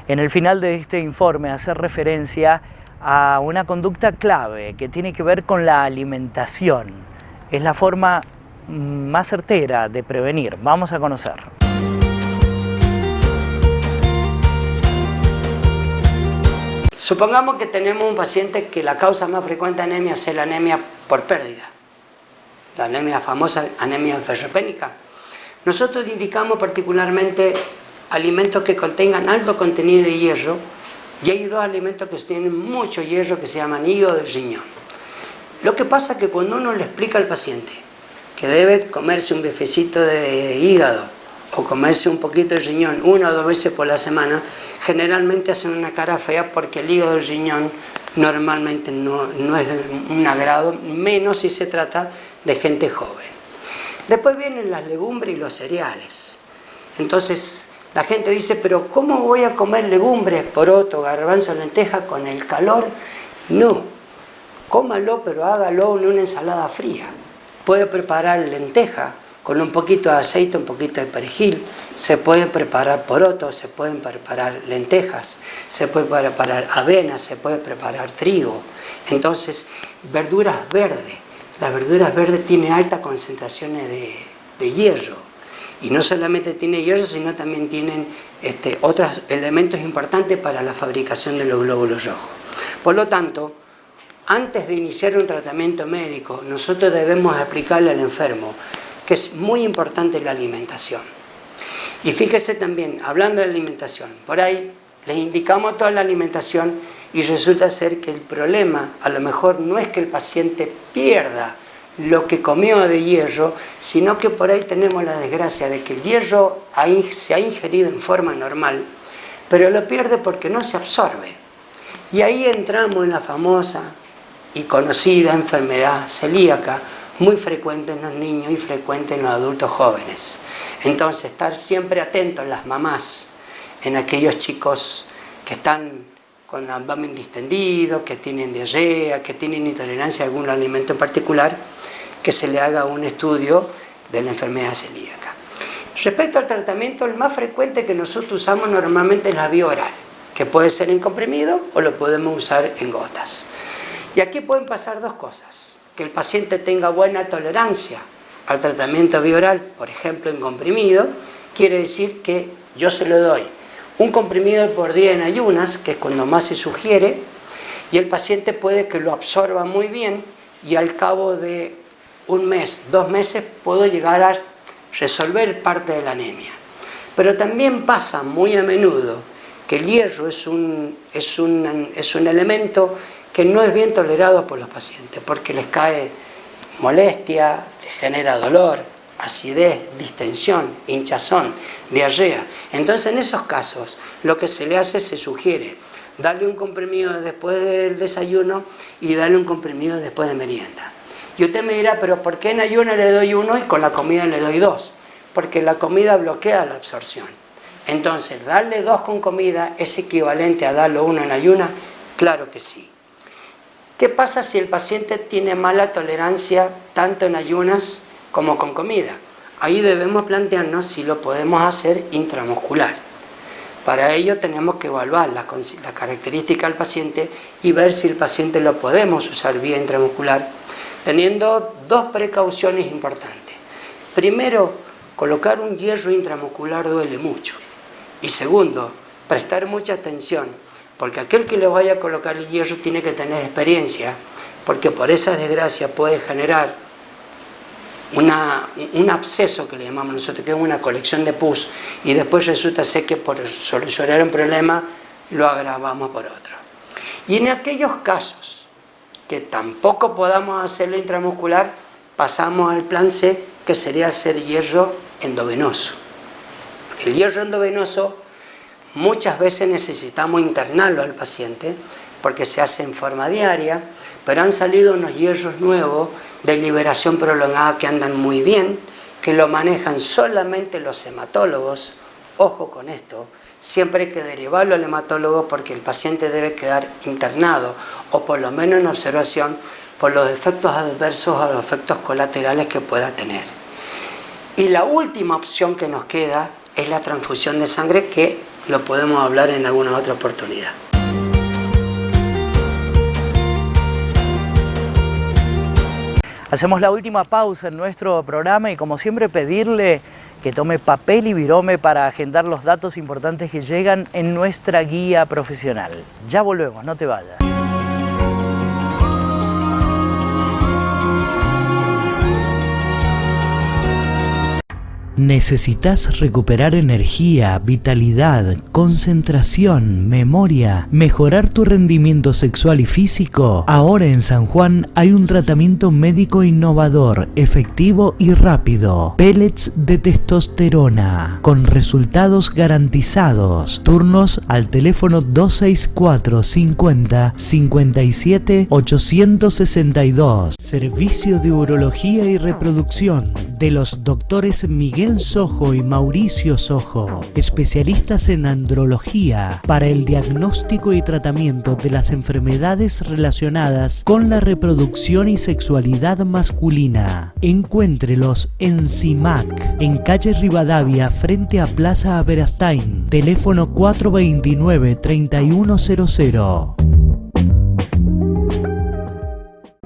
En el final de este informe hace referencia a una conducta clave que tiene que ver con la alimentación. es la forma más certera de prevenir. Vamos a conocer. Supongamos que tenemos un paciente que la causa más frecuente de anemia es la anemia por pérdida, la anemia famosa, anemia ferropénica. Nosotros indicamos particularmente alimentos que contengan alto contenido de hierro, y hay dos alimentos que tienen mucho hierro que se llaman hígado y riñón. Lo que pasa es que cuando uno le explica al paciente que debe comerse un bifecito de hígado o comerse un poquito de riñón 1 o 2 veces por la semana, generalmente hacen una cara fea porque el hígado y el riñón normalmente no es de un agrado, menos si se trata de gente joven. Después vienen las legumbres y los cereales. Entonces la gente dice, pero ¿cómo voy a comer legumbres, poroto, garbanzo, lenteja con el calor? No, cómalo, pero hágalo en una ensalada fría. Puede preparar lenteja con un poquito de aceite, un poquito de perejil. Se pueden preparar porotos, se pueden preparar lentejas, se puede preparar avena, se puede preparar trigo. Entonces, verduras verdes. Las verduras verdes tienen altas concentraciones de hierro. Y no solamente tiene hierro, sino también tienen otros elementos importantes para la fabricación de los glóbulos rojos. Por lo tanto, antes de iniciar un tratamiento médico, nosotros debemos explicarle al enfermo que es muy importante la alimentación. Y fíjese también, hablando de alimentación, por ahí les indicamos toda la alimentación y resulta ser que el problema a lo mejor no es que el paciente pierda lo que comió de hierro, sino que por ahí tenemos la desgracia de que el hierro se ha ingerido en forma normal, pero lo pierde porque no se absorbe. Y ahí entramos en la famosa y conocida enfermedad celíaca, muy frecuente en los niños y frecuente en los adultos jóvenes. Entonces, estar siempre atentos las mamás en aquellos chicos que están con abdomen distendido, que tienen diarrea, que tienen intolerancia a algún alimento en particular, que se le haga un estudio de la enfermedad celíaca. Respecto al tratamiento, el más frecuente que nosotros usamos normalmente es la vía oral, que puede ser en comprimido o lo podemos usar en gotas. Y aquí pueden pasar dos cosas: que el paciente tenga buena tolerancia al tratamiento vía oral, por ejemplo en comprimido, quiere decir que yo se lo doy un comprimido por día en ayunas, que es cuando más se sugiere, y el paciente puede que lo absorba muy bien y al cabo de un mes, 2 meses, puedo llegar a resolver parte de la anemia. Pero también pasa muy a menudo que el hierro es un elemento que no es bien tolerado por los pacientes, porque les cae molestia, les genera dolor, acidez, distensión, hinchazón, diarrea. Entonces, en esos casos, lo que se le hace, se sugiere darle un comprimido después del desayuno y darle un comprimido después de merienda. Y usted me dirá, pero ¿por qué en ayuno le doy 1 y con la comida le doy 2? Porque la comida bloquea la absorción. Entonces, ¿darle 2 con comida es equivalente a darle 1 en ayuna? Claro que sí. ¿Qué pasa si el paciente tiene mala tolerancia tanto en ayunas como con comida? Ahí debemos plantearnos si lo podemos hacer intramuscular. Para ello tenemos que evaluar la característica del paciente y ver si el paciente lo podemos usar vía intramuscular, teniendo 2 precauciones importantes. Primero, colocar un hierro intramuscular duele mucho. Y segundo, prestar mucha atención, porque aquel que le vaya a colocar el hierro tiene que tener experiencia, porque por esa desgracia puede generar un absceso que le llamamos nosotros, que es una colección de pus, y después resulta ser que por solucionar un problema lo agravamos por otro. Y en aquellos casos que tampoco podamos hacerlo intramuscular, pasamos al plan C, que sería hacer hierro endovenoso. El hierro endovenoso muchas veces necesitamos internarlo al paciente porque se hace en forma diaria, pero han salido unos hierros nuevos de liberación prolongada que andan muy bien, que lo manejan solamente los hematólogos. Ojo con esto, siempre hay que derivarlo al hematólogo porque el paciente debe quedar internado o por lo menos en observación por los efectos adversos o los efectos colaterales que pueda tener. Y la última opción que nos queda es la transfusión de sangre, que lo podemos hablar en alguna otra oportunidad. Hacemos la última pausa en nuestro programa y como siempre pedirle que tome papel y virome para agendar los datos importantes que llegan en nuestra guía profesional. Ya volvemos, no te vayas. ¿Necesitas recuperar energía, vitalidad, concentración, memoria, mejorar tu rendimiento sexual y físico? Ahora en San Juan hay un tratamiento médico innovador, efectivo y rápido. Pellets de testosterona, con resultados garantizados. Turnos al teléfono 264 50 57 862. Servicio de urología y reproducción de los doctores Miguel Sojo y Mauricio Sojo, especialistas en andrología para el diagnóstico y tratamiento de las enfermedades relacionadas con la reproducción y sexualidad masculina. Encuéntrelos en CIMAC, en calle Rivadavia, frente a Plaza Aberastain, teléfono 429-3100.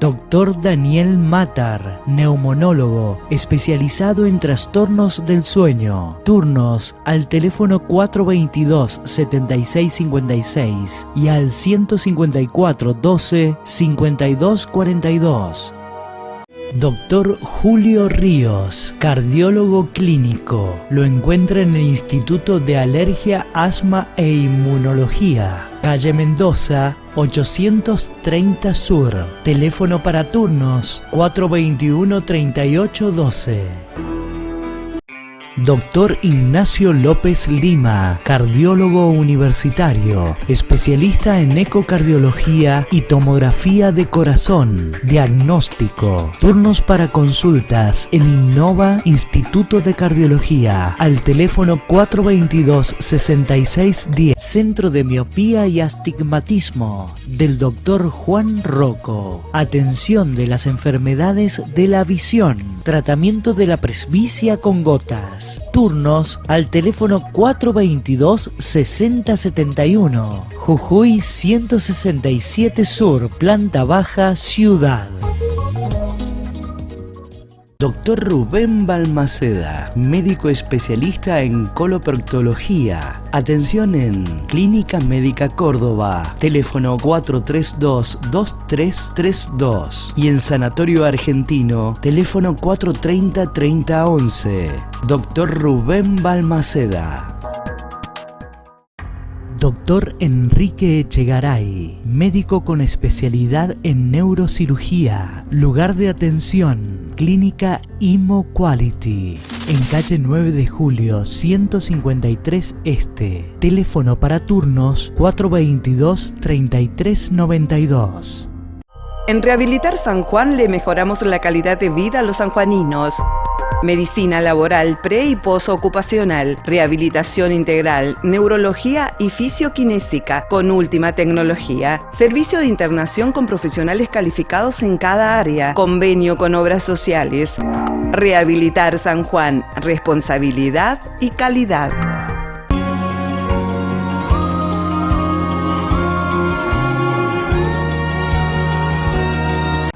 Dr. Daniel Matar, neumonólogo, especializado en trastornos del sueño. Turnos al teléfono 422-7656 y al 154-12-5242. Dr. Julio Ríos, cardiólogo clínico. Lo encuentra en el Instituto de Alergia, Asma e Inmunología, calle Mendoza, 830 Sur. Teléfono para turnos 421-3812. Dr. Ignacio López Lima, cardiólogo universitario, especialista en ecocardiología y tomografía de corazón, diagnóstico. Turnos para consultas en Innova Instituto de Cardiología al teléfono 422-6610. Centro de Miopía y Astigmatismo del Dr. Juan Rocco. Atención de las enfermedades de la visión. Tratamiento de la presbicia con gotas. Turnos al teléfono 422-6071. Jujuy 167 Sur, planta baja, Ciudad. Dr. Rubén Balmaceda, médico especialista en coloproctología. Atención en Clínica Médica Córdoba, teléfono 432-2332. Y en Sanatorio Argentino, teléfono 430-3011. Dr. Rubén Balmaceda. Dr. Enrique Echegaray, médico con especialidad en neurocirugía. Lugar de atención, Clínica Imo Quality, en calle 9 de Julio, 153 Este. Teléfono para turnos 422-3392. En Rehabilitar San Juan le mejoramos la calidad de vida a los sanjuaninos. Medicina laboral pre- y posocupacional, rehabilitación integral, neurología y fisioquinésica con última tecnología, servicio de internación con profesionales calificados en cada área, convenio con obras sociales. Rehabilitar San Juan, responsabilidad y calidad.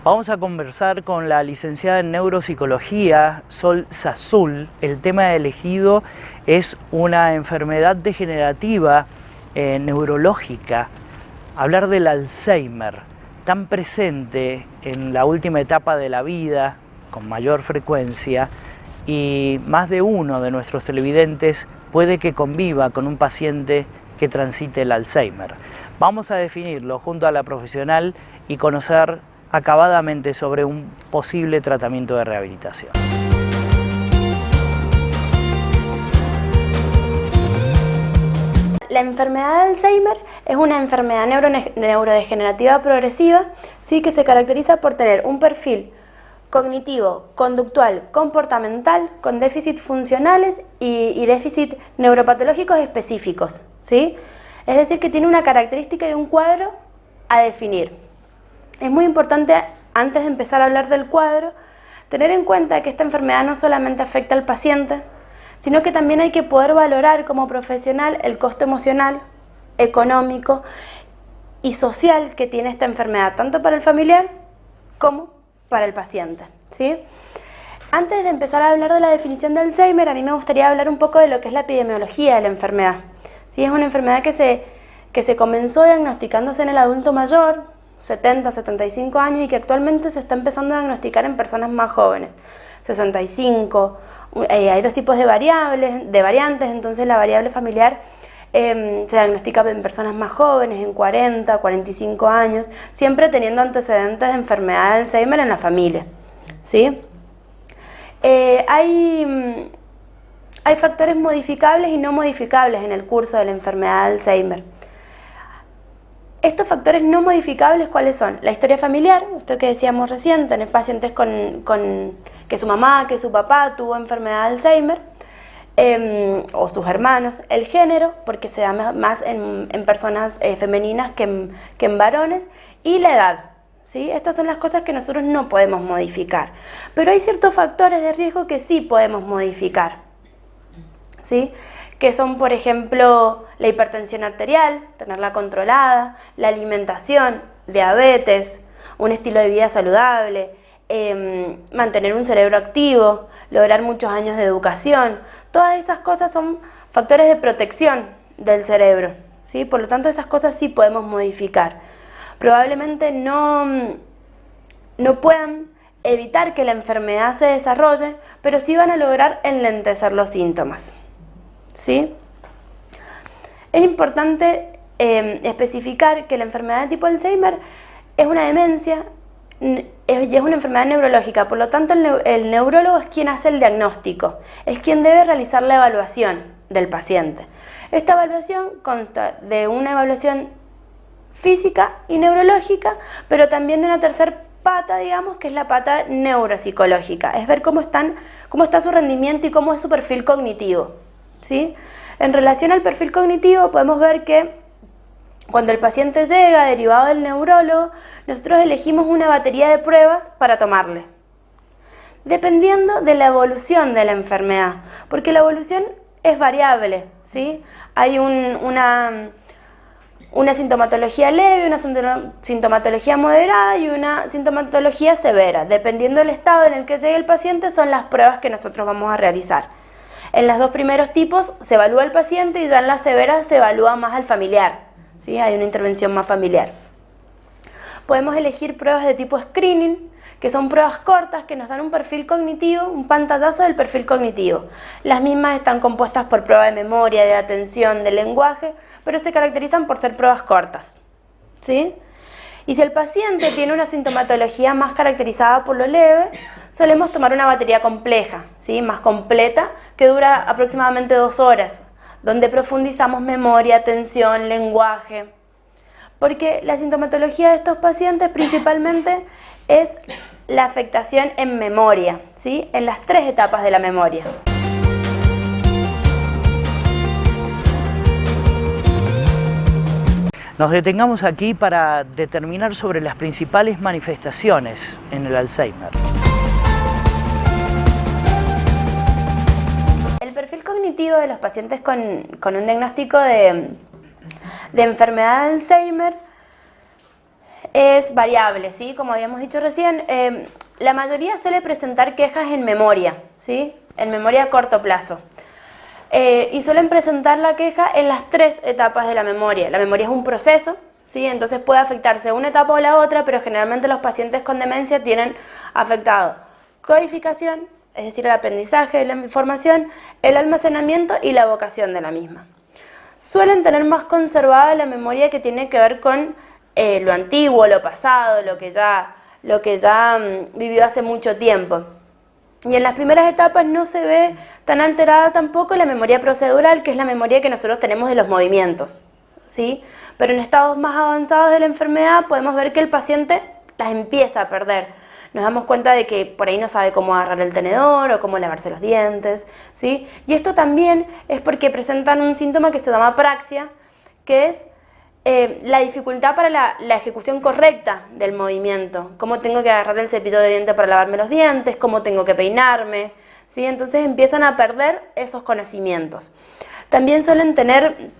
Vamos a conversar con la licenciada en Neuropsicología, Sol Sazul. El tema elegido es una enfermedad degenerativa neurológica. Hablar del Alzheimer, tan presente en la última etapa de la vida, con mayor frecuencia, y más de uno de nuestros televidentes puede que conviva con un paciente que transite el Alzheimer. Vamos a definirlo junto a la profesional y conocer acabadamente sobre un posible tratamiento de rehabilitación. La enfermedad de Alzheimer es una enfermedad neurodegenerativa progresiva, ¿sí?, que se caracteriza por tener un perfil cognitivo, conductual, comportamental, con déficits funcionales y déficits neuropatológicos específicos, ¿sí? Es decir, que tiene una característica y un cuadro a definir. Es muy importante, antes de empezar a hablar del cuadro, tener en cuenta que esta enfermedad no solamente afecta al paciente, sino que también hay que poder valorar como profesional el costo emocional, económico y social que tiene esta enfermedad, tanto para el familiar como para el paciente, ¿sí? Antes de empezar a hablar de la definición de Alzheimer, a mí me gustaría hablar un poco de lo que es la epidemiología de la enfermedad. ¿Sí? Es una enfermedad que se comenzó diagnosticándose en el adulto mayor, 70, 75 años, y que actualmente se está empezando a diagnosticar en personas más jóvenes, 65. Hay dos tipos de variantes, entonces la variable familiar se diagnostica en personas más jóvenes, en 40, 45 años, siempre teniendo antecedentes de enfermedad de Alzheimer en la familia, ¿sí? Hay factores modificables y no modificables en el curso de la enfermedad de Alzheimer. Estos factores no modificables, ¿cuáles son? La historia familiar, esto que decíamos recién, tener pacientes que su mamá, que su papá tuvo enfermedad de Alzheimer, o sus hermanos. El género, porque se da más en personas femeninas que en varones, y la edad. ¿Sí? Estas son las cosas que nosotros no podemos modificar. Pero hay ciertos factores de riesgo que sí podemos modificar, ¿sí? Que son, por ejemplo, la hipertensión arterial, tenerla controlada, la alimentación, diabetes, un estilo de vida saludable, mantener un cerebro activo, lograr muchos años de educación. Todas esas cosas son factores de protección del cerebro, ¿sí? Por lo tanto, esas cosas sí podemos modificar. Probablemente no puedan evitar que la enfermedad se desarrolle, pero sí van a lograr enlentecer los síntomas, ¿sí? Es importante especificar que la enfermedad de tipo Alzheimer es una demencia y es una enfermedad neurológica, por lo tanto el neurólogo es quien hace el diagnóstico, es quien debe realizar la evaluación del paciente. Esta evaluación consta de una evaluación física y neurológica, pero también de una tercera pata, digamos, que es la pata neuropsicológica, es ver cómo está su rendimiento y cómo es su perfil cognitivo, ¿sí? En relación al perfil cognitivo podemos ver que cuando el paciente llega derivado del neurólogo, nosotros elegimos una batería de pruebas para tomarle, dependiendo de la evolución de la enfermedad, porque la evolución es variable, ¿sí? Hay una sintomatología leve, una sintomatología moderada y una sintomatología severa. Dependiendo del estado en el que llegue el paciente, son las pruebas que nosotros vamos a realizar. En los dos primeros tipos se evalúa al paciente y ya en las severas se evalúa más al familiar, ¿sí? Hay una intervención más familiar. Podemos elegir pruebas de tipo screening, que son pruebas cortas que nos dan un perfil cognitivo, un pantallazo del perfil cognitivo. Las mismas están compuestas por prueba de memoria, de atención, de lenguaje, pero se caracterizan por ser pruebas cortas, ¿sí? Y si el paciente tiene una sintomatología más caracterizada por lo leve, solemos tomar una batería compleja, ¿sí? Más completa, que dura aproximadamente 2 horas, donde profundizamos memoria, atención, lenguaje. Porque la sintomatología de estos pacientes principalmente es la afectación en memoria, ¿sí? En las 3 etapas de la memoria. Nos detengamos aquí para determinar sobre las principales manifestaciones en el Alzheimer. El perfil cognitivo de los pacientes con un diagnóstico de enfermedad de Alzheimer es variable, ¿sí? Como habíamos dicho recién, la mayoría suele presentar quejas en memoria, ¿sí? En memoria a corto plazo. Y suelen presentar la queja en las 3 etapas de la memoria. La memoria es un proceso, ¿sí? Entonces puede afectarse una etapa o la otra, pero generalmente los pacientes con demencia tienen afectado codificación, es decir, el aprendizaje de la información, el almacenamiento y la evocación de la misma. Suelen tener más conservada la memoria que tiene que ver con lo antiguo, lo pasado, lo que ya vivió hace mucho tiempo. Y en las primeras etapas no se ve tan alterada tampoco la memoria procedural, que es la memoria que nosotros tenemos de los movimientos, ¿sí? Pero en estados más avanzados de la enfermedad podemos ver que el paciente las empieza a perder. Nos damos cuenta de que por ahí no sabe cómo agarrar el tenedor o cómo lavarse los dientes, ¿sí? Y esto también es porque presentan un síntoma que se llama apraxia, que es la dificultad para la ejecución correcta del movimiento. Cómo tengo que agarrar el cepillo de dientes para lavarme los dientes, cómo tengo que peinarme, ¿sí? Entonces empiezan a perder esos conocimientos. También suelen tener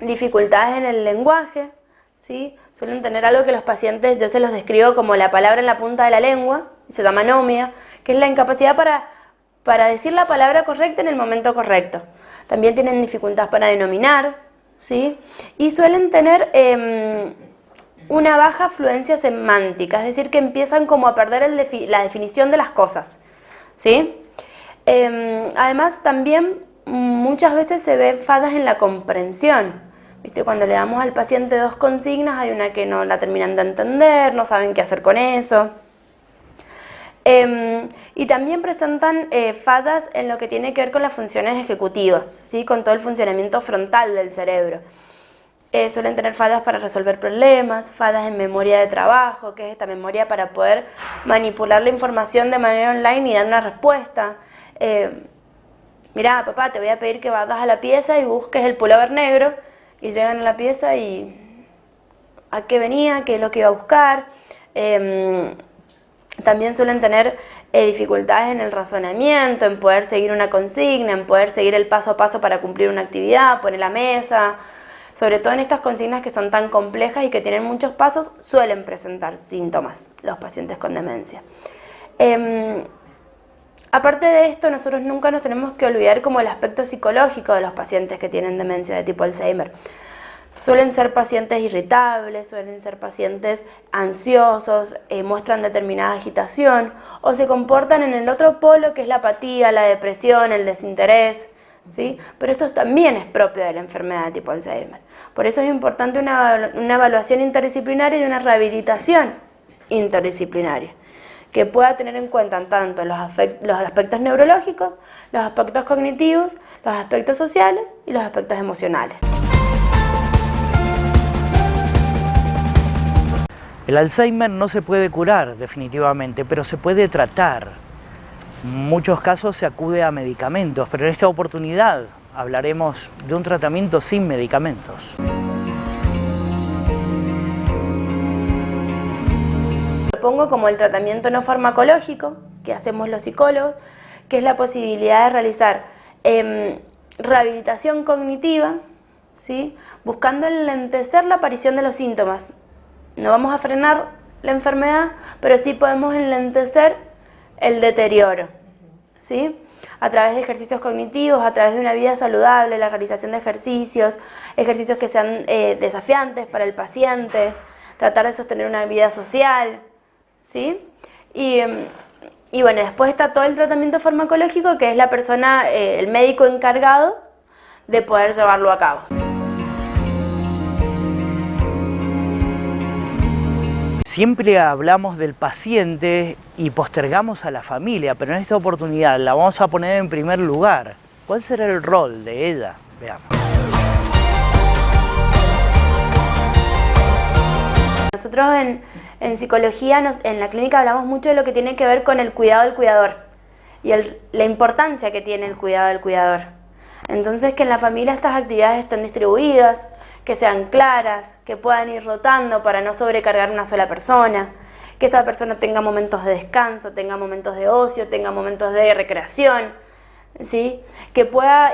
dificultades en el lenguaje, ¿sí? Suelen tener algo que los pacientes, yo se los describo como la palabra en la punta de la lengua, se llama anomia, que es la incapacidad para decir la palabra correcta en el momento correcto. También tienen dificultad para denominar, ¿sí? Y suelen tener una baja fluencia semántica, es decir, que empiezan como a perder la definición de las cosas, ¿sí? Además, también muchas veces se ven fallas en la comprensión. ¿Viste? Cuando le damos al paciente 2 consignas, hay una que no la terminan de entender, no saben qué hacer con eso. Y también presentan fallas en lo que tiene que ver con las funciones ejecutivas, ¿sí? Con todo el funcionamiento frontal del cerebro. Suelen tener fallas para resolver problemas, fallas en memoria de trabajo, que es esta memoria para poder manipular la información de manera online y dar una respuesta. Mirá, papá, te voy a pedir que vayas a la pieza y busques el pullover negro, y llegan a la pieza y ¿a qué venía? ¿Qué es lo que iba a buscar? También suelen tener dificultades en el razonamiento, en poder seguir una consigna, en poder seguir el paso a paso para cumplir una actividad, poner la mesa. Sobre todo en estas consignas que son tan complejas y que tienen muchos pasos, suelen presentar síntomas los pacientes con demencia. Aparte de esto, nosotros nunca nos tenemos que olvidar como el aspecto psicológico de los pacientes que tienen demencia de tipo Alzheimer. Suelen ser pacientes irritables, suelen ser pacientes ansiosos, muestran determinada agitación o se comportan en el otro polo que es la apatía, la depresión, el desinterés, ¿sí? Pero esto también es propio de la enfermedad de tipo Alzheimer. Por eso es importante una evaluación interdisciplinaria y una rehabilitación interdisciplinaria que pueda tener en cuenta tanto los aspectos neurológicos, los aspectos cognitivos, los aspectos sociales y los aspectos emocionales. El Alzheimer no se puede curar definitivamente, pero se puede tratar. En muchos casos se acude a medicamentos, pero en esta oportunidad hablaremos de un tratamiento sin medicamentos. Propongo como el tratamiento no farmacológico que hacemos los psicólogos, que es la posibilidad de realizar rehabilitación cognitiva, ¿sí? Buscando enlentecer la aparición de los síntomas. No vamos a frenar la enfermedad, pero sí podemos enlentecer el deterioro, ¿sí? A través de ejercicios cognitivos, a través de una vida saludable, la realización de ejercicios que sean desafiantes para el paciente, tratar de sostener una vida social, ¿sí? Y bueno, después está todo el tratamiento farmacológico, que es la persona, el médico encargado de poder llevarlo a cabo. Siempre hablamos del paciente y postergamos a la familia, pero en esta oportunidad la vamos a poner en primer lugar. ¿Cuál será el rol de ella? Veamos. Nosotros en psicología, en la clínica, hablamos mucho de lo que tiene que ver con el cuidado del cuidador y la importancia que tiene el cuidado del cuidador. Entonces, que en la familia estas actividades estén distribuidas, que sean claras, que puedan ir rotando para no sobrecargar una sola persona, que esa persona tenga momentos de descanso, tenga momentos de ocio, tenga momentos de recreación, ¿sí? Que pueda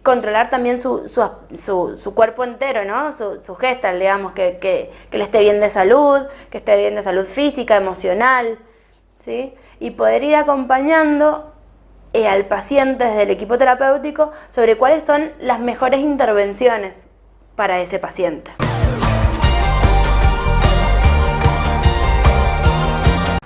controlar también su cuerpo entero, ¿no? Su gestal, digamos, que le esté bien de salud, que esté bien de salud física, emocional, ¿sí? Y poder ir acompañando al paciente desde el equipo terapéutico sobre cuáles son las mejores intervenciones para ese paciente.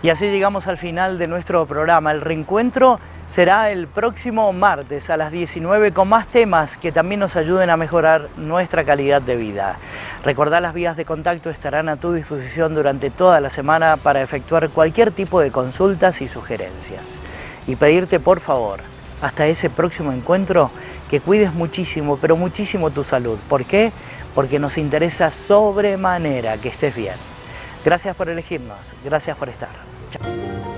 Y así llegamos al final de nuestro programa. El reencuentro será el próximo martes a las 19 con más temas que también nos ayuden a mejorar nuestra calidad de vida. Recordá, las vías de contacto estarán a tu disposición durante toda la semana para efectuar cualquier tipo de consultas y sugerencias. Y pedirte, por favor, hasta ese próximo encuentro, que cuides muchísimo, pero muchísimo tu salud. ¿Por qué? Porque nos interesa sobremanera que estés bien. Gracias por elegirnos, gracias por estar. Chao.